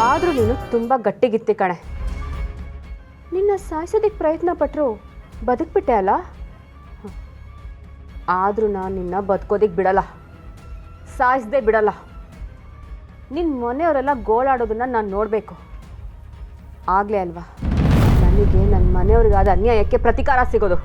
ಆದರೂ ನೀನು ತುಂಬ ಗಟ್ಟಿಗಿತ್ತಿ ಕಣೆ. ನಿನ್ನ ಸಾಯಿಸೋದಕ್ಕೆ ಪ್ರಯತ್ನ ಪಟ್ಟರು ಬದುಕ್ಬಿಟ್ಟೆ ಅಲ್ಲ. ಆದರೂ ನಾನು ನಿನ್ನ ಬದುಕೋದಕ್ಕೆ ಬಿಡಲ್ಲ, ಸಾಯಿಸದೆ ಬಿಡಲ್ಲ. ನಿನ್ನ ಮನೆಯವರೆಲ್ಲ ಗೋಳಾಡೋದನ್ನು ನಾನು ನೋಡಬೇಕು. ಆಗಲೇ ಅಲ್ವಾ ನನಗೆ ನನ್ನ ಮನೆಯವ್ರಿಗಾದ ಅನ್ಯಾಯಕ್ಕೆ ಪ್ರತಿಕಾರ ಸಿಗೋದು.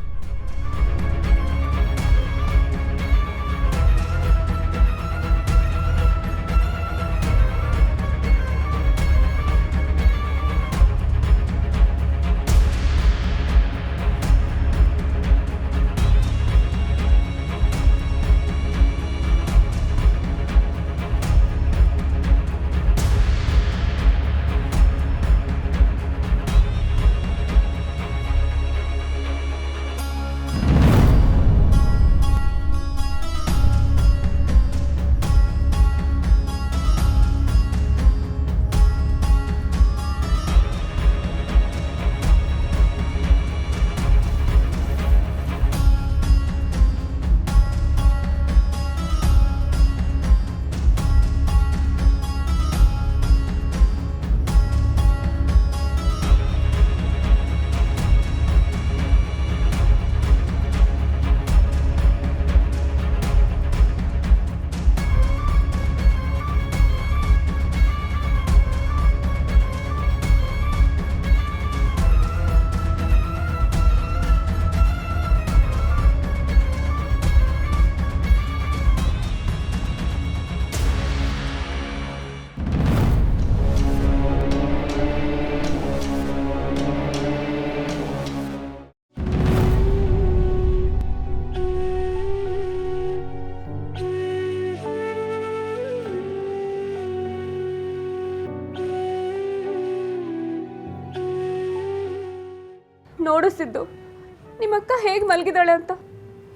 ನೋಡಿಸಿದ್ದು ನಿಮ್ಮಕ್ಕ ಹೇಗೆ ಮಲಗಿದಾಳೆ ಅಂತ.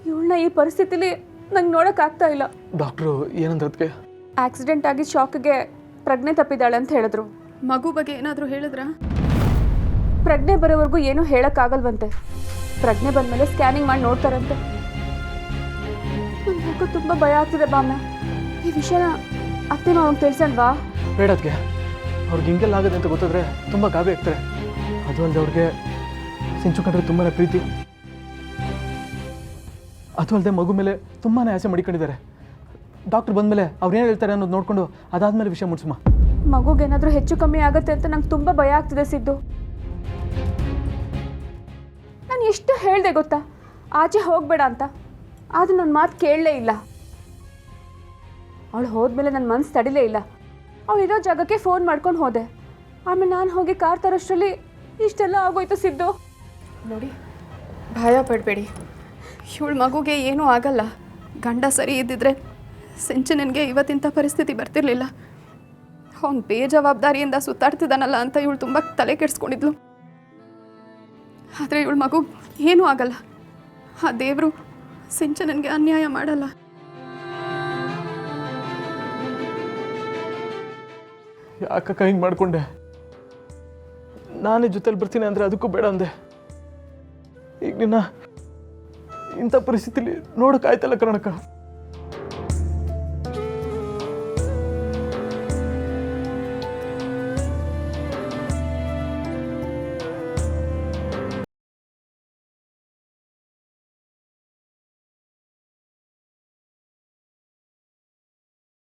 ಇವಳನ್ನ ಈ ಪರಿಸ್ಥಿತಿಲಿ ನಂಗೆ ನೋಡೋಕ್ಕಾಗ್ತಾ ಇಲ್ಲ. ಡಾಕ್ಟ್ರು ಏನಂದ್ರದಕ್ಕೆ? ಆಕ್ಸಿಡೆಂಟ್ ಆಗಿ ಶಾಕ್ಗೆ ಪ್ರಜ್ಞೆ ತಪ್ಪಿದ್ದಾಳೆ ಅಂತ ಹೇಳಿದ್ರು. ಮಗು ಬಗ್ಗೆ ಏನಾದರೂ ಹೇಳಿದ್ರಾ? ಪ್ರಜ್ಞೆ ಬರೋವರೆಗೂ ಏನೂ ಹೇಳೋಕ್ಕಾಗಲ್ವಂತೆ. ಪ್ರಜ್ಞೆ ಬಂದಮೇಲೆ ಸ್ಕ್ಯಾನಿಂಗ್ ಮಾಡಿ ನೋಡ್ತಾರಂತೆ. ನನ್ನ ಮಗು ತುಂಬ ಭಯ ಆಗ್ತಿದೆ ಬಾಮ್ನ. ಈ ವಿಷಯನ ಅತ್ತೆನೂ ಅವ್ನಿಗೆ ತಿಳಿಸಲ್ವಾ? ಬೇಡದ್ಗೆ, ಅವ್ರಿಗೆ ಹಿಂಗೆಲ್ಲ ಆಗುತ್ತೆ ಅಂತ ಗೊತ್ತಾದ್ರೆ ತುಂಬ ಗಾಬರಿ ಆಗ್ತಾರೆ. ಅದು ಅಲ್ಲದೆ ಅವ್ರಿಗೆ ಸಿಂಚು ಕಂಡ್ರೆ ತುಂಬಾ ಪ್ರೀತಿ. ಅದು ಅಲ್ಲದೆ ಮಗು ಮೇಲೆ ತುಂಬಾ ಆಸೆ ಮಡಿಕೊಂಡಿದ್ದಾರೆ. ಡಾಕ್ಟರ್ ಬಂದಮೇಲೆ ಅವ್ರು ಏನು ಹೇಳ್ತಾರೆ ಅನ್ನೋದು ನೋಡಿಕೊಂಡು ಅದಾದಮೇಲೆ ವಿಷಯ ಮುಟ್ಸಮ್ಮ. ಮಗುಗೇನಾದರೂ ಹೆಚ್ಚು ಕಮ್ಮಿ ಆಗುತ್ತೆ ಅಂತ ನಂಗೆ ತುಂಬ ಭಯ ಆಗ್ತಿದೆ ಸಿದ್ದು. ನಾನು ಎಷ್ಟು ಹೇಳಿದೆ ಗೊತ್ತಾ ಆಚೆ ಹೋಗಬೇಡ ಅಂತ. ಆದರೂ ನನ್ನ ಮಾತು ಕೇಳಲೇ ಇಲ್ಲ. ಅವಳು ಹೋದ್ಮೇಲೆ ನನ್ನ ಮನಸ್ಸು ತಡಿಲೇ ಇಲ್ಲ. ಅವಳು ಇರೋ ಜಾಗಕ್ಕೆ ಫೋನ್ ಮಾಡ್ಕೊಂಡು ಹೋದೆ. ಆಮೇಲೆ ನಾನು ಹೋಗಿ ಕಾರ್ ತರೋಷ್ಟರಲ್ಲಿ ಇಷ್ಟೆಲ್ಲ ಆಗೋಯ್ತು ಸಿದ್ದು. ನೋಡಿ, ಭಯ ಪಡಬೇಡಿ. ಇವಳು ಮಗುಗೆ ಏನೂ ಆಗಲ್ಲ. ಗಂಡ ಸರಿ ಇದ್ದಿದ್ರೆ ಸಿಂಚನನ್ಗೆ ಇವತ್ತಿಂಥ ಪರಿಸ್ಥಿತಿ ಬರ್ತಿರ್ಲಿಲ್ಲ. ಅವ್ನು ಬೇಜವಾಬ್ದಾರಿಯಿಂದ ಸುತ್ತಾಡ್ತಿದ್ದಾನಲ್ಲ ಅಂತ ಇವಳು ತುಂಬ ತಲೆ ಕೆಡಿಸ್ಕೊಂಡಿದ್ಲು. ಆದರೆ ಇವಳು ಮಗು ಏನೂ ಆಗಲ್ಲ. ಆ ದೇವರು ಸಿಂಚನನ್ಗೆ ಅನ್ಯಾಯ ಮಾಡಲ್ಲ. ಯಾಕಕ್ಕ ಹಿಂಗೆ ಮಾಡಿಕೊಂಡೆ? ನಾನೇ ಜೊತೆಲಿ ಬರ್ತೀನಿ ಅಂದರೆ ಅದಕ್ಕೂ ಬೇಡ ಅಂದೆ. ಈಗ ನಿನ್ನ ಇಂಥ ಪರಿಸ್ಥಿತಿಲಿ ನೋಡೋಕ್ಕಾಯ್ತಲ್ಲ ಕಣಕ್ಕ.